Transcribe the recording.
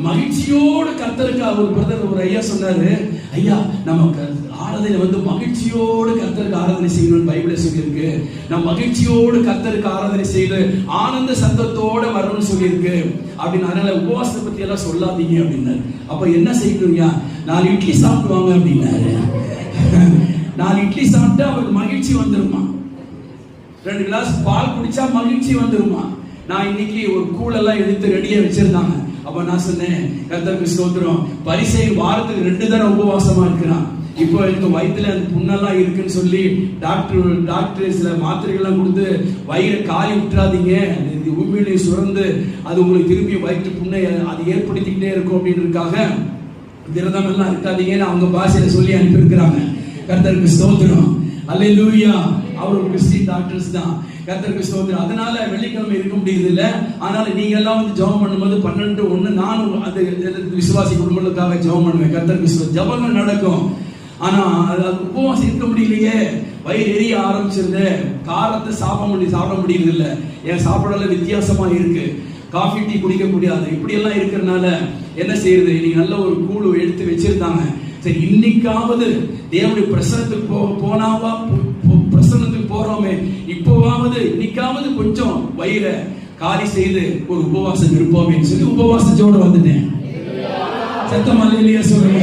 மகிழ்ச்சியோடு கர்த்தருக்கு ஒரு பிரதர் ஒரு ஐயா சொன்னாரு, ஐயா நம்ம ஆராதனை மகிழ்ச்சியோடு கர்த்தருக்கு ஆராதனை செய்யணும் பைபிள சொல்லியிருக்கு. நம்ம மகிழ்ச்சியோடு கர்த்தருக்கு ஆராதனை செய்து ஆனந்த சத்தத்தோட வரணும்னு சொல்லியிருக்கு அப்படின்னு. அதனால உபவாசத்தை பத்தி எல்லாம் சொல்லாதீங்க அப்படின்னாரு. அப்ப என்ன செய்யணும்யா, 4 இட்லி சாப்பிடுவாங்க அப்படின்னாரு. 4 இட்லி சாப்பிட்டா அவருக்கு மகிழ்ச்சி வந்துருமா, 2 கிளாஸ் பால் குடிச்சா மகிழ்ச்சி வந்துருமா. நான் இன்னைக்கு ஒரு கூழெல்லாம் எடுத்து ரெடியா வச்சிருந்தாங்க. அப்ப நான் சொன்னேன், கர்த்தருக்கு ஸ்தோத்திரம், பரிசேயன் வாரத்துக்கு 2 தடவை உபவாசமா இருக்கிறான். இப்போ எனக்கு வயிற்றுல அந்த புண்ணெல்லாம் இருக்குன்னு சொல்லி டாக்டர் சில மாத்திரைகள்லாம் கொடுத்து வயிறை காலி விட்டுறாதீங்க, உண்மையிலேயே சுரந்து அது உங்களுக்கு திரும்பி வயிற்று புண்ணை அது ஏற்படுத்திக்கிட்டே இருக்கும் அப்படின்றதுக்காக விரதம் எல்லாம் இருக்காதீங்கன்னு அவங்க பாஷையில சொல்லி அனுப்பியிருக்கிறாங்க. கர்த்தருக்கு ஸ்தோத்திரம், அல்லேலூயா. அவர் ஒரு கிறிஸ்டியன் டாக்டர்ஸ் தான். கர்த்தருக்கு ஸ்தோத்திரம். அதனால வெள்ளிக்கிழமை இருக்க முடியுது இல்ல. அதனால நீங்க எல்லாம் ஜெபம் பண்ணும்போது 12:1 நானும் அந்த விசுவாசி குடும்பங்களுக்காக ஜெபம் பண்ணுவேன். கர்த்தருக்கு ஜெபங்கள் நடக்கும். ஆனா அது உபவாசம் இருக்க முடியலையே, வயிறு எரிய ஆரம்பிச்சிருது, காரத்தை சாப்பிட முடியுது இல்ல, என் சாப்பாடெல்லாம் வித்தியாசமா இருக்கு, காஃபி டீ குடிக்க முடியாது, இப்படி எல்லாம் இருக்கிறதுனால என்ன செய்யறது, இன்னைக்கு நல்ல ஒரு கூழு எடுத்து வச்சிருந்தாங்க. சரி, இன்னைக்காவது தேவனுடைய பிரசனத்துக்கு போனாவா, பிரசனத்துக்கு போறோமே, இப்போவாவது இன்னைக்காவது கொஞ்சம் வயிறை காலி செய்து ஒரு உபவாசம் இருப்போமே சொல்லி உபவாசத்தோடு வந்துட்டேன். சத்தம் அல்லேலூயா சொல்லுங்க.